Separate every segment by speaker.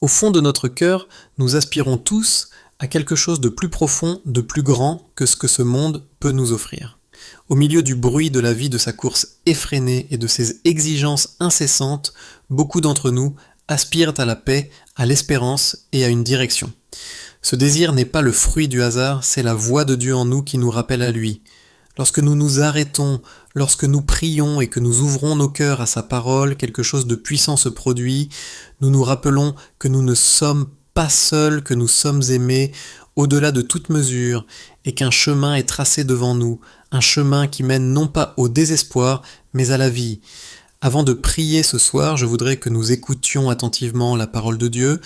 Speaker 1: Au fond de notre cœur, nous aspirons tous à quelque chose de plus profond, de plus grand que ce que ce monde peut nous offrir. Au milieu du bruit de la vie, de sa course effrénée et de ses exigences incessantes, beaucoup d'entre nous aspirent à la paix, à l'espérance et à une direction. Ce désir n'est pas le fruit du hasard, c'est la voix de Dieu en nous qui nous rappelle à lui. Lorsque nous nous arrêtons, lorsque nous prions et que nous ouvrons nos cœurs à sa parole, quelque chose de puissant se produit, nous nous rappelons que nous ne sommes pas seuls, que nous sommes aimés au-delà de toute mesure et qu'un chemin est tracé devant nous, un chemin qui mène non pas au désespoir, mais à la vie. Avant de prier ce soir, je voudrais que nous écoutions attentivement la parole de Dieu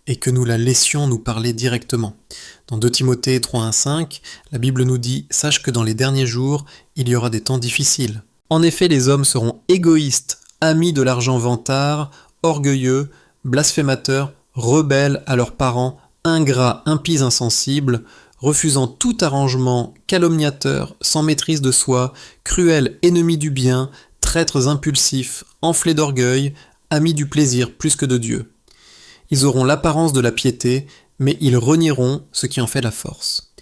Speaker 1: et que nous la laissions nous parler directement. Dans 2 Timothée 3:1-5, la Bible nous dit « Sache que dans les derniers jours, il y aura des temps difficiles. En effet, les hommes seront égoïstes, amis de l'argent vantard, orgueilleux, blasphémateurs, rebelles à leurs parents, ingrats, impies, insensibles, refusant tout arrangement, calomniateurs, sans maîtrise de soi, cruels, ennemis du bien, traîtres impulsifs, enflés d'orgueil, amis du plaisir plus que de Dieu. Ils auront l'apparence de la piété, mais ils renieront ce qui en fait la force.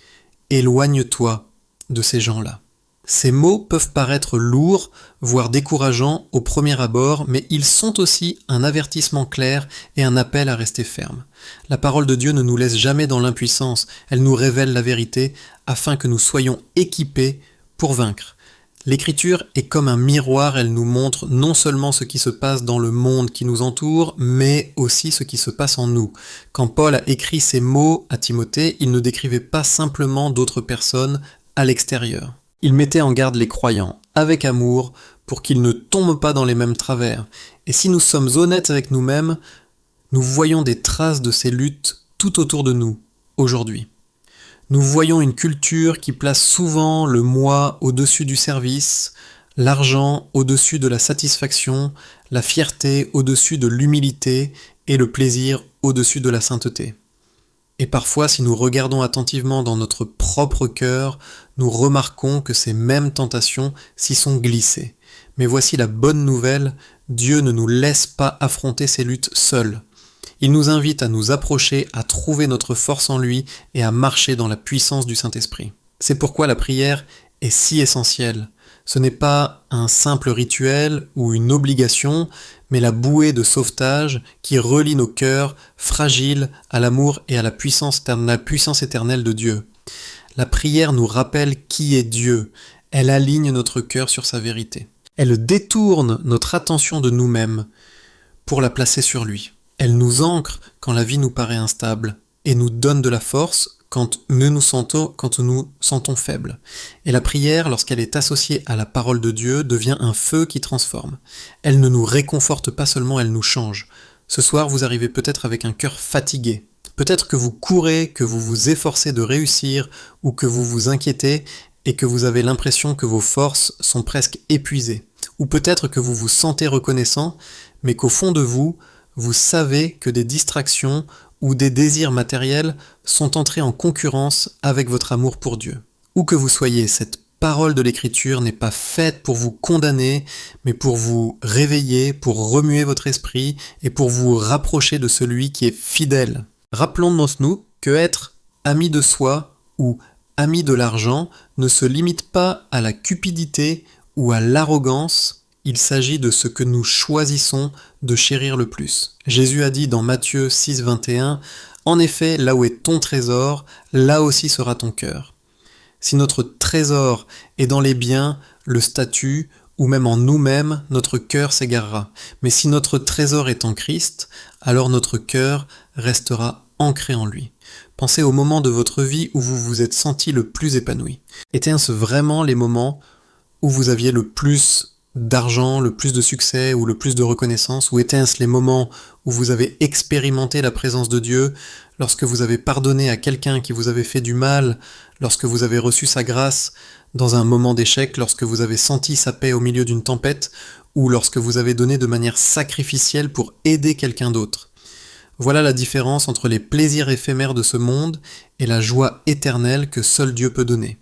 Speaker 1: Éloigne-toi de ces gens-là. » Ces mots peuvent paraître lourds, voire décourageants au premier abord, mais ils sont aussi un avertissement clair et un appel à rester ferme. La parole de Dieu ne nous laisse jamais dans l'impuissance, elle nous révèle la vérité afin que nous soyons équipés pour vaincre. L'Écriture est comme un miroir, elle nous montre non seulement ce qui se passe dans le monde qui nous entoure, mais aussi ce qui se passe en nous. Quand Paul a écrit ces mots à Timothée, il ne décrivait pas simplement d'autres personnes à l'extérieur. Il mettait en garde les croyants, avec amour, pour qu'ils ne tombent pas dans les mêmes travers. Et si nous sommes honnêtes avec nous-mêmes, nous voyons des traces de ces luttes tout autour de nous, aujourd'hui. Nous voyons une culture qui place souvent le moi au-dessus du service, l'argent au-dessus de la satisfaction, la fierté au-dessus de l'humilité et le plaisir au-dessus de la sainteté. Et parfois, si nous regardons attentivement dans notre propre cœur, nous remarquons que ces mêmes tentations s'y sont glissées. Mais voici la bonne nouvelle, Dieu ne nous laisse pas affronter ces luttes seuls. Il nous invite à nous approcher, à trouver notre force en lui et à marcher dans la puissance du Saint-Esprit. C'est pourquoi la prière est si essentielle. Ce n'est pas un simple rituel ou une obligation, mais la bouée de sauvetage qui relie nos cœurs fragiles à l'amour et à la puissance éternelle de Dieu. La prière nous rappelle qui est Dieu. Elle aligne notre cœur sur sa vérité. Elle détourne notre attention de nous-mêmes pour la placer sur lui. Elle nous ancre quand la vie nous paraît instable et nous donne de la force quand nous nous sentons faibles. Et la prière, lorsqu'elle est associée à la parole de Dieu, devient un feu qui transforme. Elle ne nous réconforte pas seulement, elle nous change. Ce soir, vous arrivez peut-être avec un cœur fatigué. Peut-être que vous courez, que vous vous efforcez de réussir ou que vous vous inquiétez et que vous avez l'impression que vos forces sont presque épuisées. Ou peut-être que vous vous sentez reconnaissant, mais qu'au fond de vous, vous savez que des distractions ou des désirs matériels sont entrés en concurrence avec votre amour pour Dieu. Où que vous soyez, cette parole de l'Écriture n'est pas faite pour vous condamner, mais pour vous réveiller, pour remuer votre esprit et pour vous rapprocher de celui qui est fidèle. Rappelons-nous que être ami de soi ou ami de l'argent ne se limite pas à la cupidité ou à l'arrogance. Il s'agit de ce que nous choisissons de chérir le plus. Jésus a dit dans Matthieu 6,21 « En effet, là où est ton trésor, là aussi sera ton cœur. » Si notre trésor est dans les biens, le statut, ou même en nous-mêmes, notre cœur s'égarera. Mais si notre trésor est en Christ, alors notre cœur restera ancré en lui. Pensez aux moments de votre vie où vous vous êtes senti le plus épanoui. Étaient-ce vraiment les moments où vous aviez le plus d'argent, le plus de succès ou le plus de reconnaissance, ou étaient-ce les moments où vous avez expérimenté la présence de Dieu, lorsque vous avez pardonné à quelqu'un qui vous avait fait du mal, lorsque vous avez reçu sa grâce dans un moment d'échec, lorsque vous avez senti sa paix au milieu d'une tempête, ou lorsque vous avez donné de manière sacrificielle pour aider quelqu'un d'autre. Voilà la différence entre les plaisirs éphémères de ce monde et la joie éternelle que seul Dieu peut donner.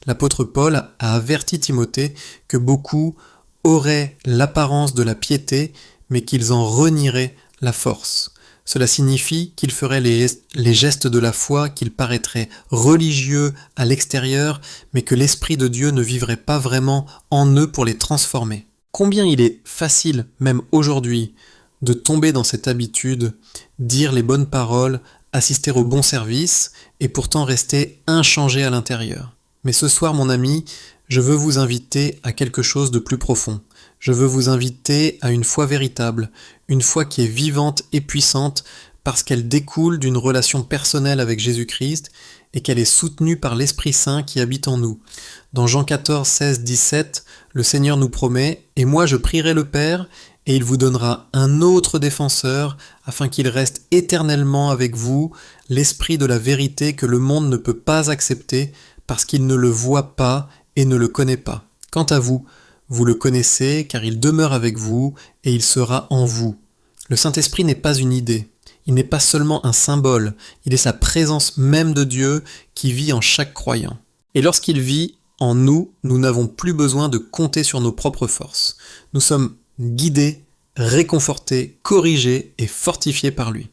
Speaker 1: L'apôtre Paul a averti Timothée que beaucoup auraient l'apparence de la piété, mais qu'ils en renieraient la force. Cela signifie qu'ils feraient les gestes de la foi, qu'ils paraîtraient religieux à l'extérieur, mais que l'Esprit de Dieu ne vivrait pas vraiment en eux pour les transformer. Combien il est facile, même aujourd'hui, de tomber dans cette habitude, dire les bonnes paroles, assister au bon service, et pourtant rester inchangé à l'intérieur. Mais ce soir, mon ami, je veux vous inviter à quelque chose de plus profond. Je veux vous inviter à une foi véritable, une foi qui est vivante et puissante parce qu'elle découle d'une relation personnelle avec Jésus-Christ et qu'elle est soutenue par l'Esprit Saint qui habite en nous. Dans Jean 14, 16, 17, le Seigneur nous promet « Et moi je prierai le Père, et il vous donnera un autre défenseur, afin qu'il reste éternellement avec vous, l'Esprit de la vérité que le monde ne peut pas accepter, parce qu'il ne le voit pas et ne le connaît pas. Quant à vous, vous le connaissez, car il demeure avec vous, et il sera en vous. » Le Saint-Esprit n'est pas une idée. Il n'est pas seulement un symbole, il est sa présence même de Dieu qui vit en chaque croyant. Et lorsqu'il vit en nous, nous n'avons plus besoin de compter sur nos propres forces. Nous sommes guidés, réconfortés, corrigés et fortifiés par lui.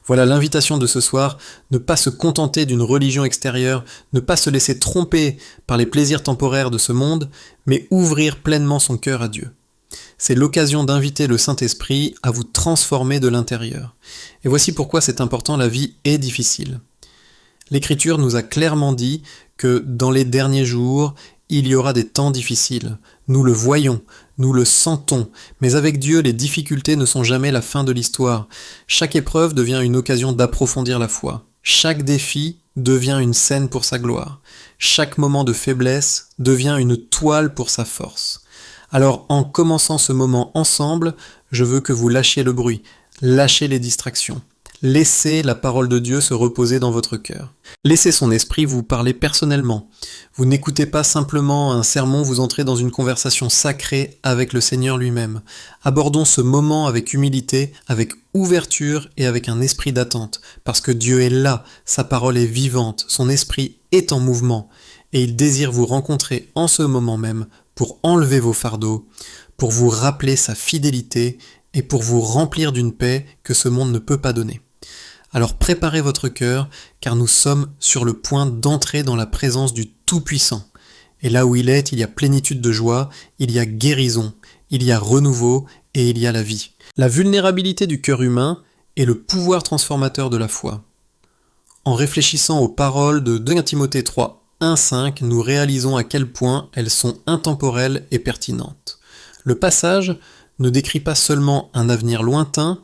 Speaker 1: Voilà l'invitation de ce soir, ne pas se contenter d'une religion extérieure, ne pas se laisser tromper par les plaisirs temporaires de ce monde, mais ouvrir pleinement son cœur à Dieu. C'est l'occasion d'inviter le Saint-Esprit à vous transformer de l'intérieur. Et voici pourquoi c'est important, la vie est difficile. L'Écriture nous a clairement dit que dans les derniers jours, il y aura des temps difficiles. Nous le voyons, nous le sentons, mais avec Dieu, les difficultés ne sont jamais la fin de l'histoire. Chaque épreuve devient une occasion d'approfondir la foi. Chaque défi devient une scène pour sa gloire. Chaque moment de faiblesse devient une toile pour sa force. Alors, en commençant ce moment ensemble, je veux que vous lâchiez le bruit, lâchez les distractions. Laissez la parole de Dieu se reposer dans votre cœur. Laissez son esprit vous parler personnellement. Vous n'écoutez pas simplement un sermon, vous entrez dans une conversation sacrée avec le Seigneur lui-même. Abordons ce moment avec humilité, avec ouverture et avec un esprit d'attente, parce que Dieu est là, sa parole est vivante, son esprit est en mouvement, et il désire vous rencontrer en ce moment même pour enlever vos fardeaux, pour vous rappeler sa fidélité et pour vous remplir d'une paix que ce monde ne peut pas donner. Alors préparez votre cœur, car nous sommes sur le point d'entrer dans la présence du Tout-Puissant. Et là où il est, il y a plénitude de joie, il y a guérison, il y a renouveau et il y a la vie. La vulnérabilité du cœur humain est le pouvoir transformateur de la foi. En réfléchissant aux paroles de 2 Timothée 3, 1-5, nous réalisons à quel point elles sont intemporelles et pertinentes. Le passage ne décrit pas seulement un avenir lointain,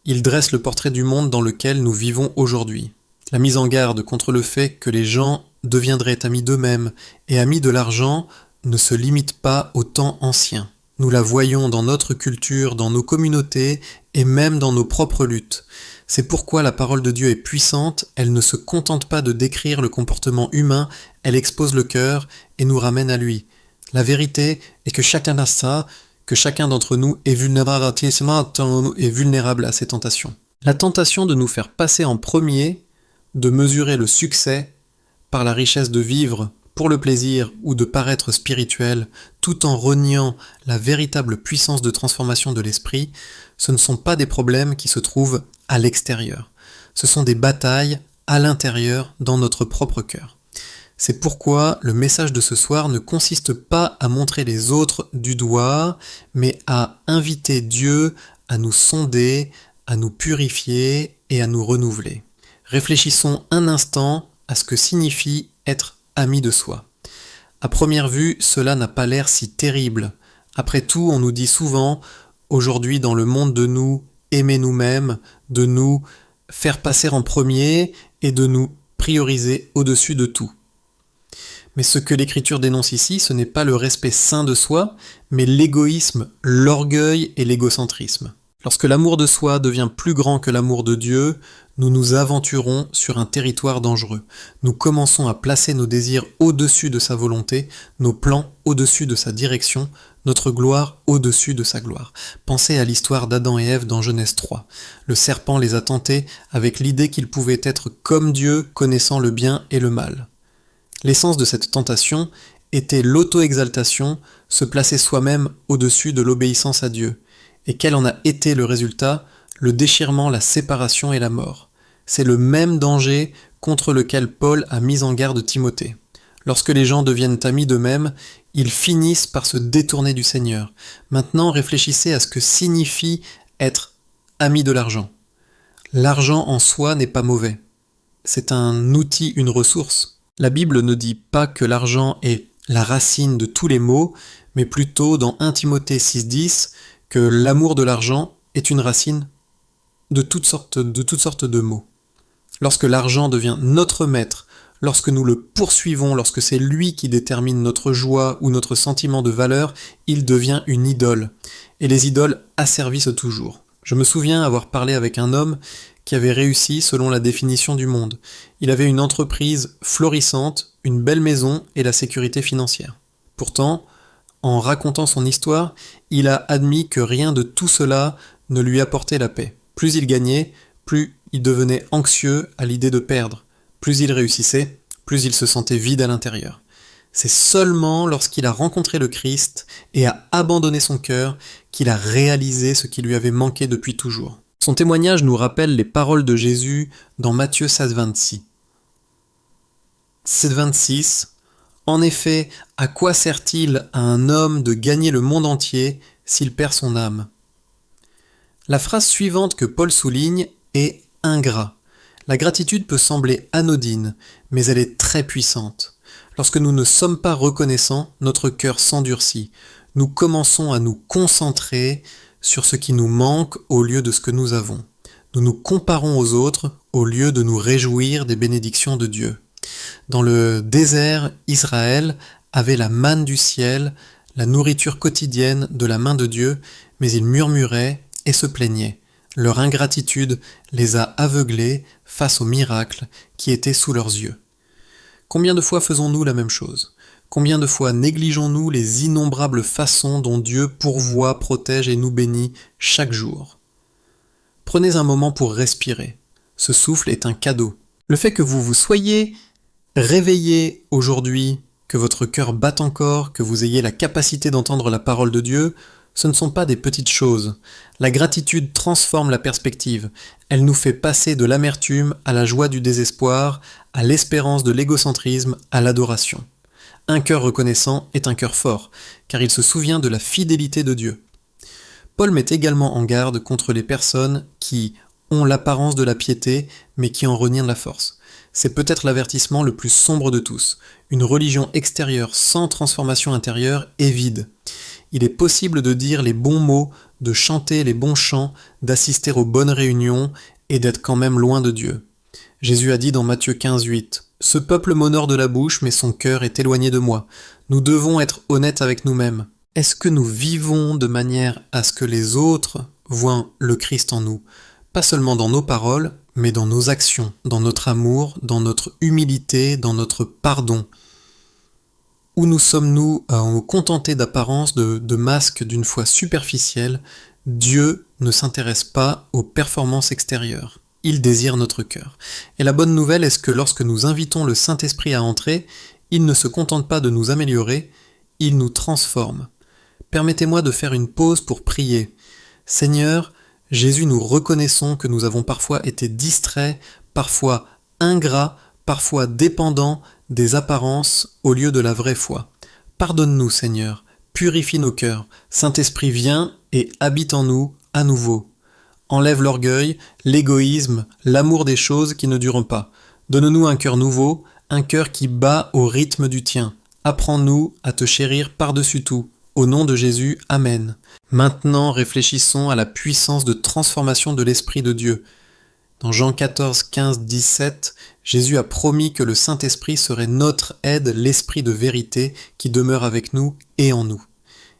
Speaker 1: il dresse le portrait du monde dans lequel nous vivons aujourd'hui. La mise en garde contre le fait que les gens deviendraient amis d'eux-mêmes et amis de l'argent ne se limite pas au temps ancien. Nous la voyons dans notre culture, dans nos communautés et même dans nos propres luttes. C'est pourquoi la parole de Dieu est puissante, elle ne se contente pas de décrire le comportement humain, elle expose le cœur et nous ramène à lui. La vérité est que chacun d'entre nous est vulnérable à ces tentations. La tentation de nous faire passer en premier, de mesurer le succès par la richesse de vivre pour le plaisir ou de paraître spirituel, tout en reniant la véritable puissance de transformation de l'esprit, ce ne sont pas des problèmes qui se trouvent à l'extérieur. Ce sont des batailles à l'intérieur, dans notre propre cœur. C'est pourquoi le message de ce soir ne consiste pas à montrer les autres du doigt, mais à inviter Dieu à nous sonder, à nous purifier et à nous renouveler. Réfléchissons un instant à ce que signifie être ami de soi. À première vue, cela n'a pas l'air si terrible. Après tout, on nous dit souvent, aujourd'hui dans le monde de nous, aimer nous-mêmes, de nous faire passer en premier et de nous prioriser au-dessus de tout. Mais ce que l'Écriture dénonce ici, ce n'est pas le respect sain de soi, mais l'égoïsme, l'orgueil et l'égocentrisme. Lorsque l'amour de soi devient plus grand que l'amour de Dieu, nous nous aventurons sur un territoire dangereux. Nous commençons à placer nos désirs au-dessus de sa volonté, nos plans au-dessus de sa direction, notre gloire au-dessus de sa gloire. Pensez à l'histoire d'Adam et Ève dans Genèse 3. Le serpent les a tentés avec l'idée qu'ils pouvaient être comme Dieu, connaissant le bien et le mal. L'essence de cette tentation était l'auto-exaltation, se placer soi-même au-dessus de l'obéissance à Dieu. Et quel en a été le résultat? le déchirement, la séparation et la mort. C'est le même danger contre lequel Paul a mis en garde Timothée. Lorsque les gens deviennent amis d'eux-mêmes, ils finissent par se détourner du Seigneur. Maintenant, réfléchissez à ce que signifie être ami de l'argent. L'argent en soi n'est pas mauvais. C'est un outil, une ressource. La Bible ne dit pas que l'argent est la racine de tous les maux, mais plutôt dans 1 Timothée 6,10 que l'amour de l'argent est une racine de toutes sortes de maux. Lorsque l'argent devient notre maître, lorsque nous le poursuivons, lorsque c'est lui qui détermine notre joie ou notre sentiment de valeur, il devient une idole. Et les idoles asservissent toujours. Je me souviens avoir parlé avec un homme qui avait réussi selon la définition du monde. Il avait une entreprise florissante, une belle maison et la sécurité financière. Pourtant, en racontant son histoire, il a admis que rien de tout cela ne lui apportait la paix. Plus il gagnait, plus il devenait anxieux à l'idée de perdre. Plus il réussissait, plus il se sentait vide à l'intérieur. C'est seulement lorsqu'il a rencontré le Christ et a abandonné son cœur qu'il a réalisé ce qui lui avait manqué depuis toujours. Son témoignage nous rappelle les paroles de Jésus dans Matthieu 16,26. 7,26. En effet, à quoi sert-il à un homme de gagner le monde entier s'il perd son âme ? La phrase suivante que Paul souligne est « ingrat ». La gratitude peut sembler anodine, mais elle est très puissante. Lorsque nous ne sommes pas reconnaissants, notre cœur s'endurcit. Nous commençons à nous concentrer sur ce qui nous manque au lieu de ce que nous avons. Nous nous comparons aux autres au lieu de nous réjouir des bénédictions de Dieu. Dans le désert, Israël avait la manne du ciel, la nourriture quotidienne de la main de Dieu, mais ils murmuraient et se plaignaient. Leur ingratitude les a aveuglés face aux miracles qui étaient sous leurs yeux. Combien de fois faisons-nous la même chose ? Combien de fois négligeons-nous les innombrables façons dont Dieu pourvoit, protège et nous bénit chaque jour ? Prenez un moment pour respirer. Ce souffle est un cadeau. Le fait que vous vous soyez réveillé aujourd'hui, que votre cœur batte encore, que vous ayez la capacité d'entendre la parole de Dieu, ce ne sont pas des petites choses. La gratitude transforme la perspective. Elle nous fait passer de l'amertume à la joie du désespoir, à l'espérance de l'égocentrisme, à l'adoration. Un cœur reconnaissant est un cœur fort, car il se souvient de la fidélité de Dieu. Paul met également en garde contre les personnes qui ont l'apparence de la piété, mais qui en renient la force. C'est peut-être l'avertissement le plus sombre de tous. Une religion extérieure sans transformation intérieure est vide. Il est possible de dire les bons mots, de chanter les bons chants, d'assister aux bonnes réunions et d'être quand même loin de Dieu. Jésus a dit dans Matthieu 15,8 « Ce peuple m'honore de la bouche, mais son cœur est éloigné de moi. » Nous devons être honnêtes avec nous-mêmes. Est-ce que nous vivons de manière à ce que les autres voient le Christ en nous ? Pas seulement dans nos paroles, mais dans nos actions, dans notre amour, dans notre humilité, dans notre pardon. Où nous sommes-nous à nous contenter d'apparence, de masques d'une foi superficielle ? Dieu ne s'intéresse pas aux performances extérieures. Il désire notre cœur. Et la bonne nouvelle est que lorsque nous invitons le Saint-Esprit à entrer, il ne se contente pas de nous améliorer, il nous transforme. Permettez-moi de faire une pause pour prier. Seigneur, Jésus, nous reconnaissons que nous avons parfois été distraits, parfois ingrats, parfois dépendants des apparences au lieu de la vraie foi. Pardonne-nous, Seigneur, purifie nos cœurs. Saint-Esprit, viens et habite en nous à nouveau. Enlève l'orgueil, l'égoïsme, l'amour des choses qui ne durent pas. Donne-nous un cœur nouveau, un cœur qui bat au rythme du tien. Apprends-nous à te chérir par-dessus tout. Au nom de Jésus, Amen. Maintenant, réfléchissons à la puissance de transformation de l'Esprit de Dieu. Dans Jean 14, 15, 17, Jésus a promis que le Saint-Esprit serait notre aide, l'Esprit de vérité qui demeure avec nous et en nous.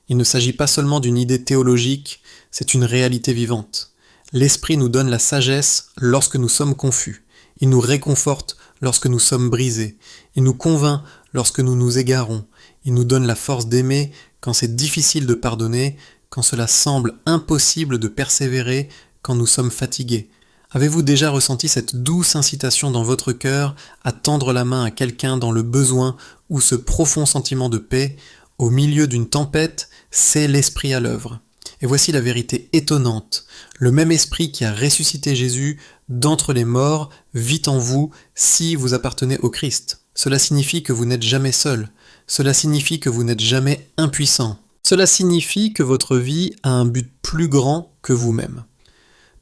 Speaker 1: Il ne s'agit pas seulement d'une idée théologique, c'est une réalité vivante. L'Esprit nous donne la sagesse lorsque nous sommes confus. Il nous réconforte lorsque nous sommes brisés. Il nous convainc lorsque nous nous égarons. Il nous donne la force d'aimer quand c'est difficile de pardonner, quand cela semble impossible de persévérer, quand nous sommes fatigués. Avez-vous déjà ressenti cette douce incitation dans votre cœur à tendre la main à quelqu'un dans le besoin ou ce profond sentiment de paix ? Au milieu d'une tempête, c'est l'Esprit à l'œuvre. Et voici la vérité étonnante. Le même esprit qui a ressuscité Jésus d'entre les morts vit en vous si vous appartenez au Christ. Cela signifie que vous n'êtes jamais seul. Cela signifie que vous n'êtes jamais impuissant. Cela signifie que votre vie a un but plus grand que vous-même.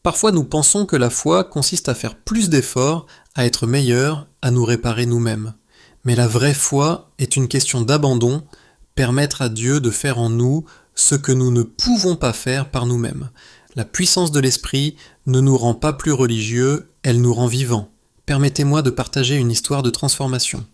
Speaker 1: Parfois nous pensons que la foi consiste à faire plus d'efforts, à être meilleur, à nous réparer nous-mêmes. Mais la vraie foi est une question d'abandon, permettre à Dieu de faire en nous ce que nous ne pouvons pas faire par nous-mêmes. La puissance de l'esprit ne nous rend pas plus religieux, elle nous rend vivants. Permettez-moi de partager une histoire de transformation.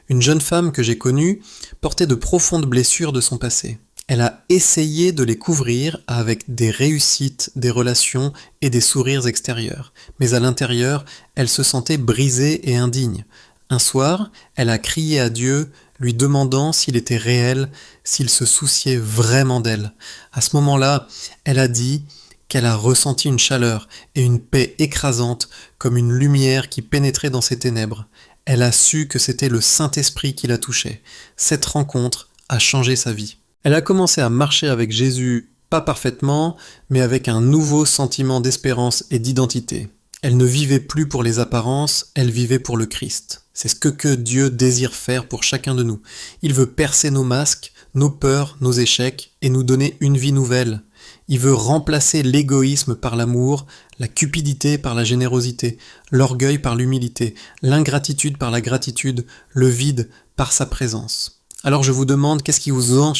Speaker 1: Une jeune femme que j'ai connue portait de profondes blessures de son passé. Elle a essayé de les couvrir avec des réussites, des relations et des sourires extérieurs. Mais à l'intérieur, elle se sentait brisée et indigne. Un soir, elle a crié à Dieu, lui demandant s'il était réel, s'il se souciait vraiment d'elle. À ce moment-là, elle a dit qu'elle a ressenti une chaleur et une paix écrasante comme une lumière qui pénétrait dans ses ténèbres. Elle a su que c'était le Saint-Esprit qui la touchait. Cette rencontre a changé sa vie. Elle a commencé à marcher avec Jésus, pas parfaitement, mais avec un nouveau sentiment d'espérance et d'identité. Elle ne vivait plus pour les apparences, elle vivait pour le Christ. C'est ce que Dieu désire faire pour chacun de nous. Il veut percer nos masques, nos peurs, nos échecs, et nous donner une vie nouvelle. Il veut remplacer l'égoïsme par l'amour, la cupidité par la générosité, l'orgueil par l'humilité, l'ingratitude par la gratitude, le vide par sa présence. Alors je vous demande, qu'est-ce qui vous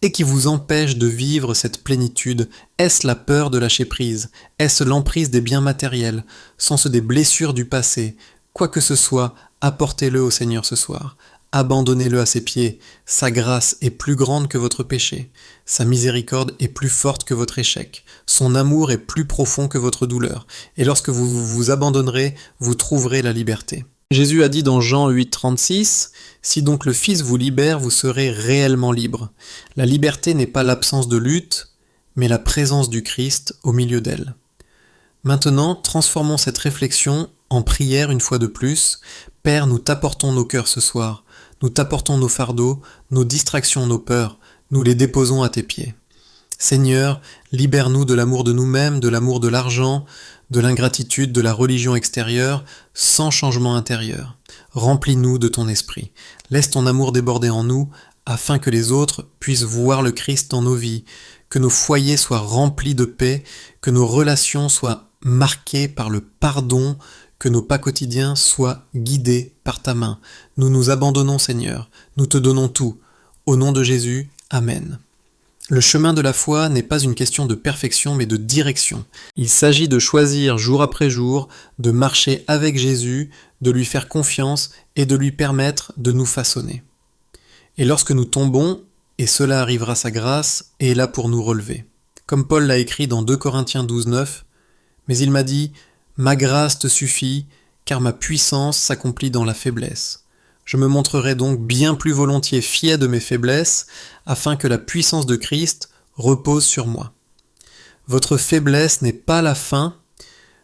Speaker 1: et qui vous empêche de vivre cette plénitude? Est-ce la peur de lâcher prise? Est-ce l'emprise des biens matériels? Sont-ce des blessures du passé? Quoi que ce soit, apportez-le au Seigneur ce soir. Abandonnez-le à ses pieds. Sa grâce est plus grande que votre péché. Sa miséricorde est plus forte que votre échec. Son amour est plus profond que votre douleur. Et lorsque vous vous abandonnerez, vous trouverez la liberté. Jésus a dit dans Jean 8,36 « Si donc le Fils vous libère, vous serez réellement libre. La liberté n'est pas l'absence de lutte, mais la présence du Christ au milieu d'elle. » Maintenant, transformons cette réflexion en prière une fois de plus. Père, nous t'apportons nos cœurs ce soir. Nous t'apportons nos fardeaux, nos distractions, nos peurs. Nous les déposons à tes pieds. Seigneur, libère-nous de l'amour de nous-mêmes, de l'amour de l'argent, de l'ingratitude, de la religion extérieure, sans changement intérieur. Remplis-nous de ton esprit. Laisse ton amour déborder en nous, afin que les autres puissent voir le Christ dans nos vies, que nos foyers soient remplis de paix, que nos relations soient marquées par le pardon, que nos pas quotidiens soient guidés par ta main. Nous nous abandonnons, Seigneur. Nous te donnons tout. Au nom de Jésus, Amen. Le chemin de la foi n'est pas une question de perfection mais de direction. Il s'agit de choisir jour après jour, de marcher avec Jésus, de lui faire confiance et de lui permettre de nous façonner. Et lorsque nous tombons, et cela arrivera sa grâce, est là pour nous relever. Comme Paul l'a écrit dans 2 Corinthiens 12,9, « Mais il m'a dit, ma grâce te suffit, car ma puissance s'accomplit dans la faiblesse. Je me montrerai donc bien plus volontiers fier de mes faiblesses, afin que la puissance de Christ repose sur moi. » Votre faiblesse n'est pas la fin,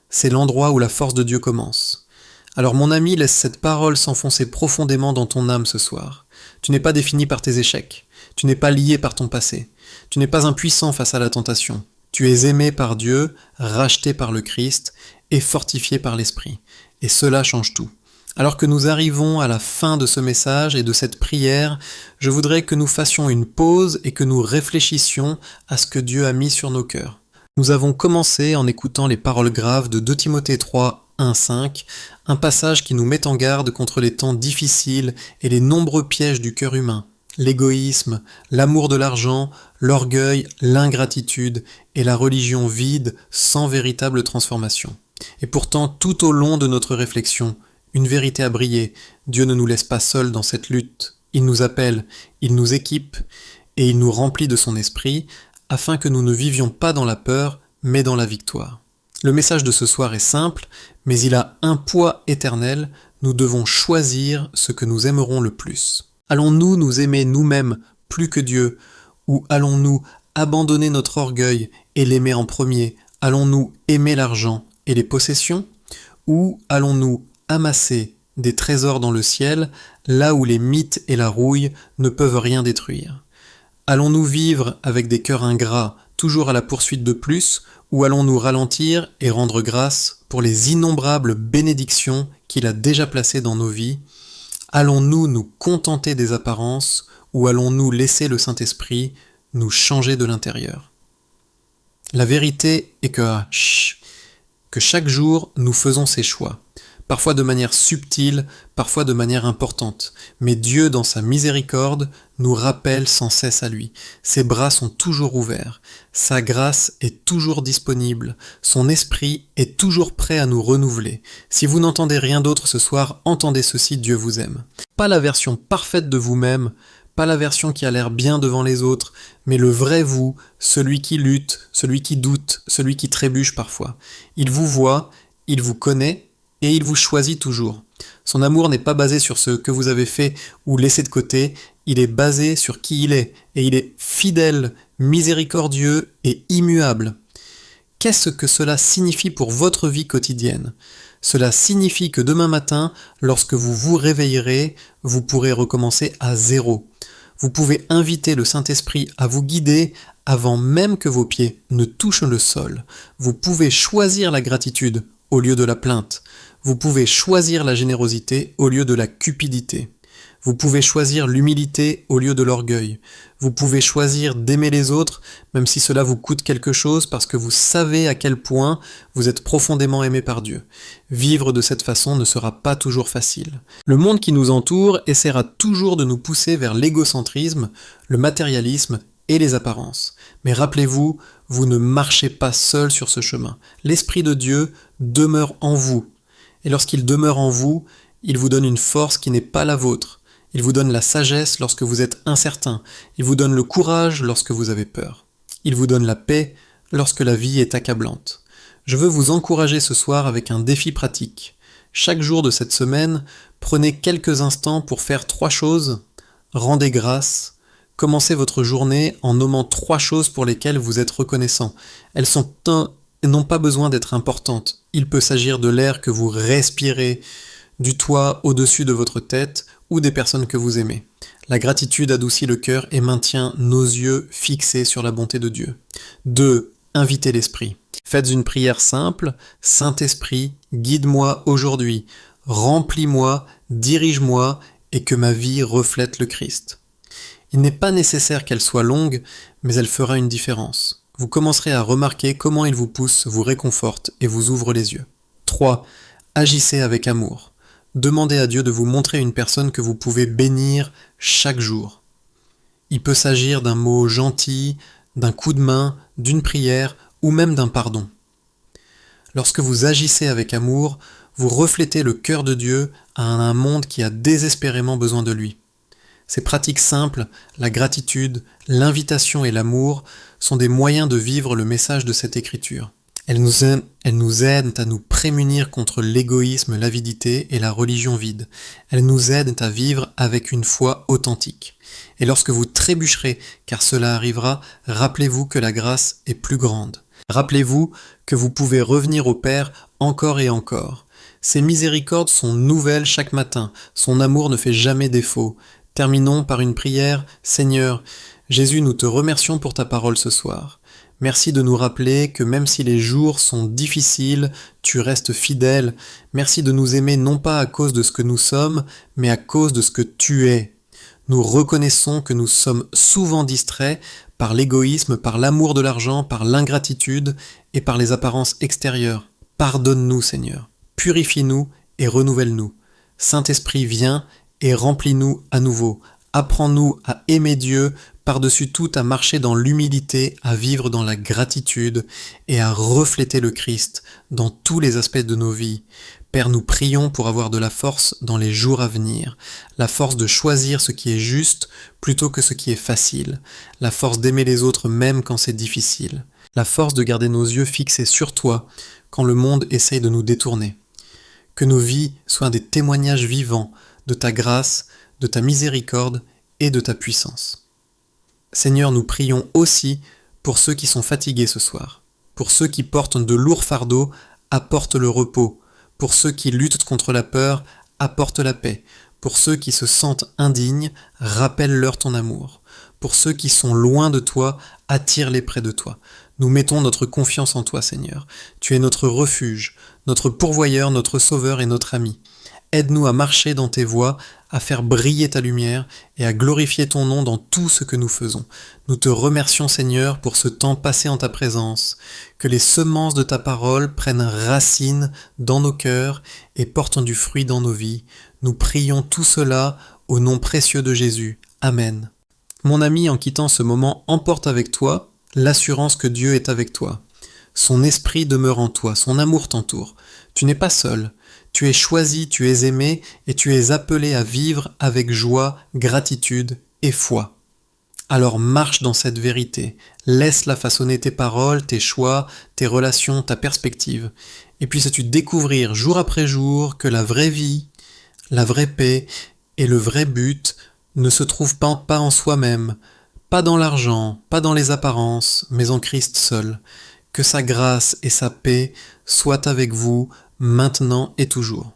Speaker 1: c'est l'endroit où la force de Dieu commence. Alors mon ami, laisse cette parole s'enfoncer profondément dans ton âme ce soir. Tu n'es pas défini par tes échecs, tu n'es pas lié par ton passé, tu n'es pas impuissant face à la tentation. Tu es aimé par Dieu, racheté par le Christ et fortifié par l'Esprit. Et cela change tout. Alors que nous arrivons à la fin de ce message et de cette prière, je voudrais que nous fassions une pause et que nous réfléchissions à ce que Dieu a mis sur nos cœurs. Nous avons commencé en écoutant les paroles graves de 2 Timothée 3, 1-5, un passage qui nous met en garde contre les temps difficiles et les nombreux pièges du cœur humain, l'égoïsme, l'amour de l'argent, l'orgueil, l'ingratitude et la religion vide sans véritable transformation. Et pourtant, tout au long de notre réflexion, une vérité a brillé. Dieu ne nous laisse pas seuls dans cette lutte. Il nous appelle, il nous équipe et il nous remplit de son esprit afin que nous ne vivions pas dans la peur, mais dans la victoire. Le message de ce soir est simple, mais il a un poids éternel. Nous devons choisir ce que nous aimerons le plus. Allons-nous nous aimer nous-mêmes plus que Dieu, ou allons-nous abandonner notre orgueil et l'aimer en premier? Allons-nous aimer l'argent et les possessions, ou allons-nous amasser des trésors dans le ciel, là où les mythes et la rouille ne peuvent rien détruire? Allons-nous vivre avec des cœurs ingrats, toujours à la poursuite de plus, ou allons-nous ralentir et rendre grâce pour les innombrables bénédictions qu'il a déjà placées dans nos vies? Allons-nous nous contenter des apparences, ou allons-nous laisser le Saint-Esprit nous changer de l'intérieur? La vérité est que chaque jour, nous faisons ses choix, parfois de manière subtile, parfois de manière importante, mais Dieu, dans sa miséricorde, nous rappelle sans cesse à lui. Ses bras sont toujours ouverts, sa grâce est toujours disponible, son esprit est toujours prêt à nous renouveler. Si vous n'entendez rien d'autre ce soir, entendez ceci, Dieu vous aime. Pas la version parfaite de vous-même, pas la version qui a l'air bien devant les autres, mais le vrai vous, celui qui lutte, celui qui doute, celui qui trébuche parfois. Il vous voit, il vous connaît, et il vous choisit toujours. Son amour n'est pas basé sur ce que vous avez fait ou laissé de côté, il est basé sur qui il est, et il est fidèle, miséricordieux et immuable. Qu'est-ce que cela signifie pour votre vie quotidienne? Cela signifie que demain matin, lorsque vous vous réveillerez, vous pourrez recommencer à zéro. Vous pouvez inviter le Saint-Esprit à vous guider avant même que vos pieds ne touchent le sol. Vous pouvez choisir la gratitude au lieu de la plainte. Vous pouvez choisir la générosité au lieu de la cupidité. Vous pouvez choisir l'humilité au lieu de l'orgueil. Vous pouvez choisir d'aimer les autres, même si cela vous coûte quelque chose, parce que vous savez à quel point vous êtes profondément aimé par Dieu. Vivre de cette façon ne sera pas toujours facile. Le monde qui nous entoure essaiera toujours de nous pousser vers l'égocentrisme, le matérialisme et les apparences. Mais rappelez-vous, vous ne marchez pas seul sur ce chemin. L'Esprit de Dieu demeure en vous. Et lorsqu'il demeure en vous, il vous donne une force qui n'est pas la vôtre. Il vous donne la sagesse lorsque vous êtes incertain. Il vous donne le courage lorsque vous avez peur. Il vous donne la paix lorsque la vie est accablante. Je veux vous encourager ce soir avec un défi pratique. Chaque jour de cette semaine, prenez quelques instants pour faire 3 choses. Rendez grâce. Commencez votre journée en nommant 3 choses pour lesquelles vous êtes reconnaissant. Elles n'ont pas besoin d'être importantes. Il peut s'agir de l'air que vous respirez, du toit au-dessus de votre tête ou des personnes que vous aimez. La gratitude adoucit le cœur et maintient nos yeux fixés sur la bonté de Dieu. 2. Invitez l'Esprit. Faites une prière simple. Saint-Esprit, guide-moi aujourd'hui, remplis-moi, dirige-moi et que ma vie reflète le Christ. Il n'est pas nécessaire qu'elle soit longue, mais elle fera une différence. Vous commencerez à remarquer comment il vous pousse, vous réconforte et vous ouvre les yeux. 3. Agissez avec amour. Demandez à Dieu de vous montrer une personne que vous pouvez bénir chaque jour. Il peut s'agir d'un mot gentil, d'un coup de main, d'une prière ou même d'un pardon. Lorsque vous agissez avec amour, vous reflétez le cœur de Dieu à un monde qui a désespérément besoin de lui. Ces pratiques simples, la gratitude, l'invitation et l'amour, sont des moyens de vivre le message de cette écriture. Elles nous aident à nous prémunir contre l'égoïsme, l'avidité et la religion vide. Elles nous aident à vivre avec une foi authentique. Et lorsque vous trébucherez, car cela arrivera, rappelez-vous que la grâce est plus grande. Rappelez-vous que vous pouvez revenir au Père encore et encore. Ses miséricordes sont nouvelles chaque matin, son amour ne fait jamais défaut. Terminons par une prière. Seigneur, Jésus, nous te remercions pour ta parole ce soir. Merci de nous rappeler que même si les jours sont difficiles, tu restes fidèle. Merci de nous aimer non pas à cause de ce que nous sommes, mais à cause de ce que tu es. Nous reconnaissons que nous sommes souvent distraits par l'égoïsme, par l'amour de l'argent, par l'ingratitude et par les apparences extérieures. Pardonne-nous, Seigneur. Purifie-nous et renouvelle-nous. Saint-Esprit, viens et remplis-nous à nouveau. Apprends-nous à aimer Dieu, par-dessus tout à marcher dans l'humilité, à vivre dans la gratitude et à refléter le Christ dans tous les aspects de nos vies. Père, nous prions pour avoir de la force dans les jours à venir, la force de choisir ce qui est juste plutôt que ce qui est facile, la force d'aimer les autres même quand c'est difficile, la force de garder nos yeux fixés sur toi quand le monde essaye de nous détourner. Que nos vies soient des témoignages vivants de ta grâce, de ta miséricorde et de ta puissance. Seigneur, nous prions aussi pour ceux qui sont fatigués ce soir. Pour ceux qui portent de lourds fardeaux, apporte le repos. Pour ceux qui luttent contre la peur, apporte la paix. Pour ceux qui se sentent indignes, rappelle-leur ton amour. pour ceux qui sont loin de toi, attire-les près de toi. Nous mettons notre confiance en toi, Seigneur. Tu es notre refuge, notre pourvoyeur, notre sauveur et notre ami. Aide-nous à marcher dans tes voies, à faire briller ta lumière et à glorifier ton nom dans tout ce que nous faisons. Nous te remercions, Seigneur, pour ce temps passé en ta présence. Que les semences de ta parole prennent racine dans nos cœurs et portent du fruit dans nos vies. Nous prions tout cela au nom précieux de Jésus. Amen. Mon ami, en quittant ce moment, emporte avec toi l'assurance que Dieu est avec toi. Son esprit demeure en toi, son amour t'entoure. Tu n'es pas seul. Tu es choisi, tu es aimé et tu es appelé à vivre avec joie, gratitude et foi. Alors marche dans cette vérité, laisse-la façonner tes paroles, tes choix, tes relations, ta perspective. Et puisses-tu découvrir jour après jour que la vraie vie, la vraie paix et le vrai but ne se trouvent pas en soi-même, pas dans l'argent, pas dans les apparences, mais en Christ seul. Que sa grâce et sa paix soient avec vous, maintenant et toujours.